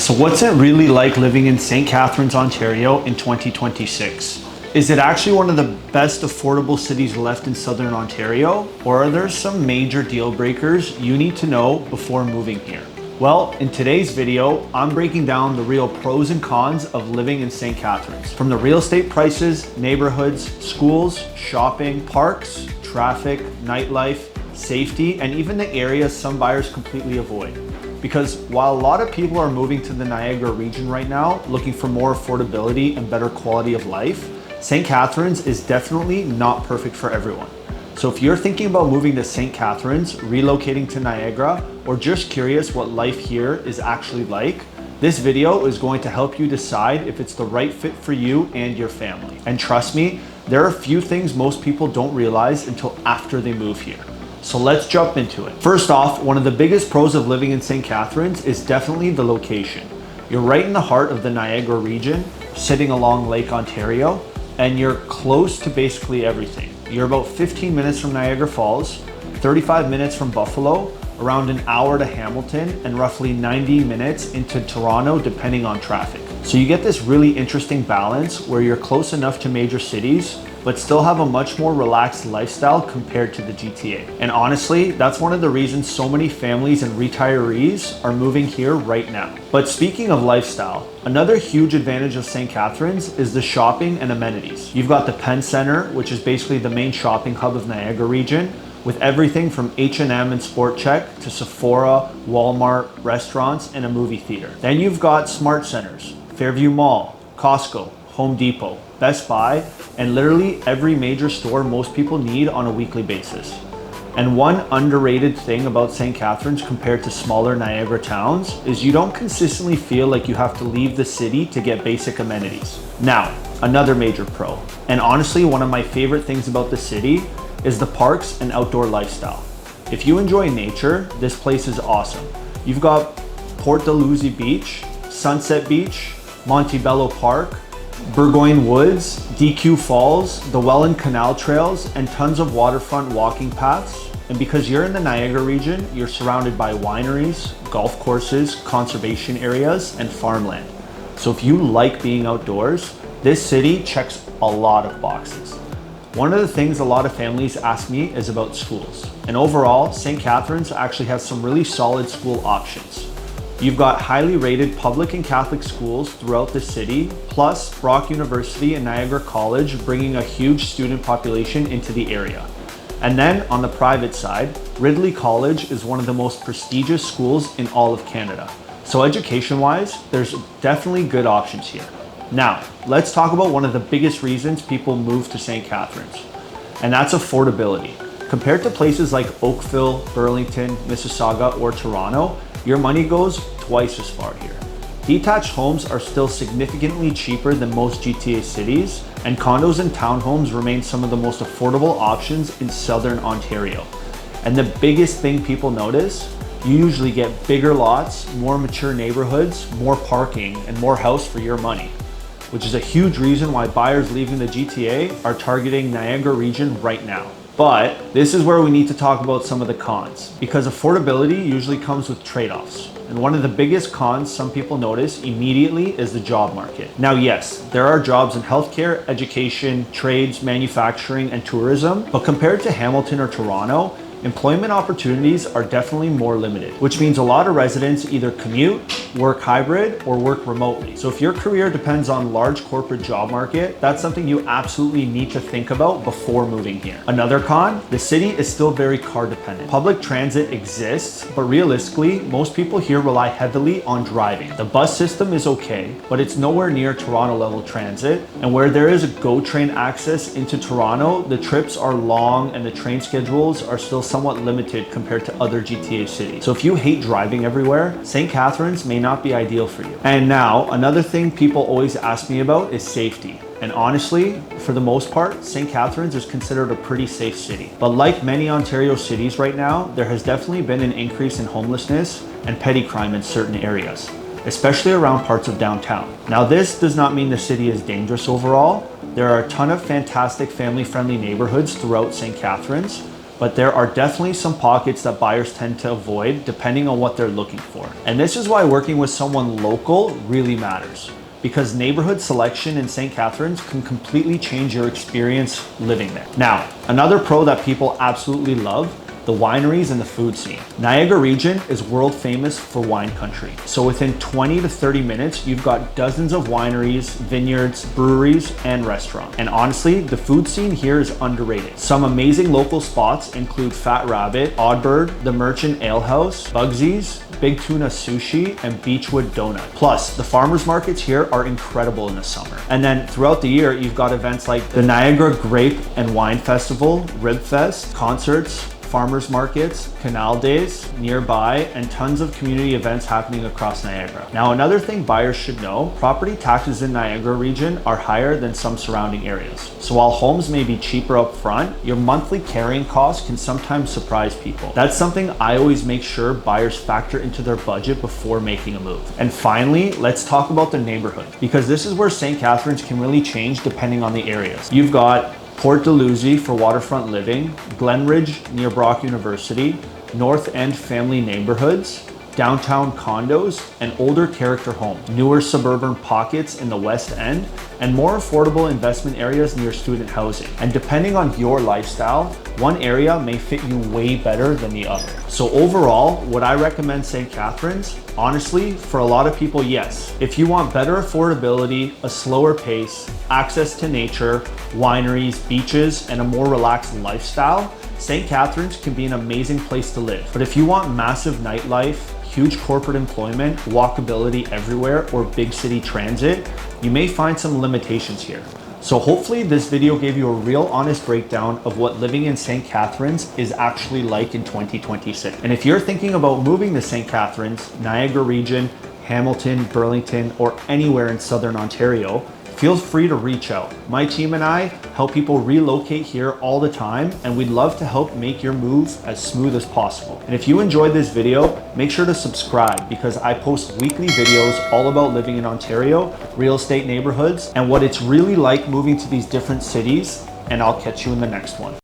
So what's it really like living in St. Catharines, Ontario in 2026? Is it actually one of the best affordable cities left in Southern Ontario? Or are there some major deal breakers you need to know before moving here? Well, in today's video, I'm breaking down the real pros and cons of living in St. Catharines. From the real estate prices, neighborhoods, schools, shopping, parks, traffic, nightlife, safety, and even the areas some buyers completely avoid. Because while a lot of people are moving to the Niagara region right now, looking for more affordability and better quality of life, St. Catharines is definitely not perfect for everyone. So if you're thinking about moving to St. Catharines, relocating to Niagara, or just curious what life here is actually like, this video is going to help you decide if it's the right fit for you and your family. And trust me, there are a few things most people don't realize until after they move here. So let's jump into it. First off, one of the biggest pros of living in St. Catharines is definitely the location. You're right in the heart of the Niagara region, sitting along Lake Ontario, and you're close to basically everything. You're about 15 minutes from Niagara Falls, 35 minutes from Buffalo, around an hour to Hamilton, and roughly 90 minutes into Toronto, depending on traffic. So you get this really interesting balance where you're close enough to major cities, but still have a much more relaxed lifestyle compared to the GTA. And honestly, that's one of the reasons so many families and retirees are moving here right now. But speaking of lifestyle, another huge advantage of St. Catharines is the shopping and amenities. You've got the Penn Center, which is basically the main shopping hub of Niagara region, with everything from H&M and Sport Chek to Sephora, Walmart, restaurants, and a movie theater. Then you've got Smart Centers, Fairview Mall, Costco, Home Depot, Best Buy, and literally every major store most people need on a weekly basis. And one underrated thing about St. Catharines compared to smaller Niagara towns is you don't consistently feel like you have to leave the city to get basic amenities. Now, another major pro, and honestly one of my favorite things about the city, is the parks and outdoor lifestyle. If you enjoy nature, this place is awesome. You've got Port Dalhousie Beach, Sunset Beach, Montebello Park, Burgoyne Woods, DQ Falls, the Welland Canal Trails, and tons of waterfront walking paths. And because you're in the Niagara region, you're surrounded by wineries, golf courses, conservation areas, and farmland. So if you like being outdoors, this city checks a lot of boxes. One of the things a lot of families ask me is about schools. And overall, St. Catharines actually has some really solid school options. You've got highly rated public and Catholic schools throughout the city, plus Brock University and Niagara College bringing a huge student population into the area. And then on the private side, Ridley College is one of the most prestigious schools in all of Canada. So education-wise, there's definitely good options here. Now, let's talk about one of the biggest reasons people move to St. Catharines, and that's affordability. Compared to places like Oakville, Burlington, Mississauga, or Toronto, your money goes twice as far here. Detached homes are still significantly cheaper than most GTA cities, and condos and townhomes remain some of the most affordable options in Southern Ontario. And the biggest thing people notice, you usually get bigger lots, more mature neighborhoods, more parking, and more house for your money, which is a huge reason why buyers leaving the GTA are targeting Niagara region right now. But this is where we need to talk about some of the cons, because affordability usually comes with trade-offs. And one of the biggest cons some people notice immediately is the job market. Now, yes, there are jobs in healthcare, education, trades, manufacturing, and tourism, but compared to Hamilton or Toronto, employment opportunities are definitely more limited, which means a lot of residents either commute, work hybrid, or work remotely. So if your career depends on large corporate job market, that's something you absolutely need to think about before moving here. Another con, the city is still very car dependent. Public transit exists, but realistically, most people here rely heavily on driving. The bus system is okay, but it's nowhere near Toronto level transit. And where there is a GO train access into Toronto, the trips are long and the train schedules are still somewhat limited compared to other GTA cities. So if you hate driving everywhere, St. Catharines may not be ideal for you. And now, another thing people always ask me about is safety. And honestly, for the most part, St. Catharines is considered a pretty safe city. But like many Ontario cities right now, there has definitely been an increase in homelessness and petty crime in certain areas, especially around parts of downtown. Now, this does not mean the city is dangerous overall. There are a ton of fantastic family-friendly neighborhoods throughout St. Catharines, but there are definitely some pockets that buyers tend to avoid depending on what they're looking for. And this is why working with someone local really matters, because neighborhood selection in St. Catharines can completely change your experience living there. Now, another pro that people absolutely love: the wineries and the food scene. Niagara Region is world famous for wine country. So within 20 to 30 minutes, you've got dozens of wineries, vineyards, breweries, and restaurants. And honestly, the food scene here is underrated. Some amazing local spots include Fat Rabbit, Oddbird, the Merchant Ale House, Bugsy's, Big Tuna Sushi, and Beechwood Donut. Plus, the farmers markets here are incredible in the summer. And then throughout the year, you've got events like the Niagara Grape and Wine Festival, Rib Fest, concerts, farmers markets, canal days nearby, and tons of community events happening across Niagara. Now, another thing buyers should know: property taxes in Niagara Region are higher than some surrounding areas. So while homes may be cheaper up front, your monthly carrying costs can sometimes surprise people. That's something I always make sure buyers factor into their budget before making a move. And finally, let's talk about the neighborhood, because this is where St. Catharines can really change depending on the areas. You've got Port Dalhousie for waterfront living, Glenridge near Brock University, North End family neighborhoods, downtown condos, and older character homes, newer suburban pockets in the West End, and more affordable investment areas near student housing. And depending on your lifestyle, one area may fit you way better than the other. So overall, would I recommend St. Catharines? Honestly, for a lot of people, yes. If you want better affordability, a slower pace, access to nature, wineries, beaches, and a more relaxed lifestyle, St. Catharines can be an amazing place to live. But if you want massive nightlife, huge corporate employment, walkability everywhere, or big city transit, you may find some limitations here. So hopefully this video gave you a real honest breakdown of what living in St. Catharines is actually like in 2026. And if you're thinking about moving to St. Catharines, Niagara Region, Hamilton, Burlington, or anywhere in Southern Ontario, feel free to reach out. My team and I help people relocate here all the time, and we'd love to help make your move as smooth as possible. And if you enjoyed this video, make sure to subscribe, because I post weekly videos all about living in Ontario, real estate neighborhoods, and what it's really like moving to these different cities. And I'll catch you in the next one.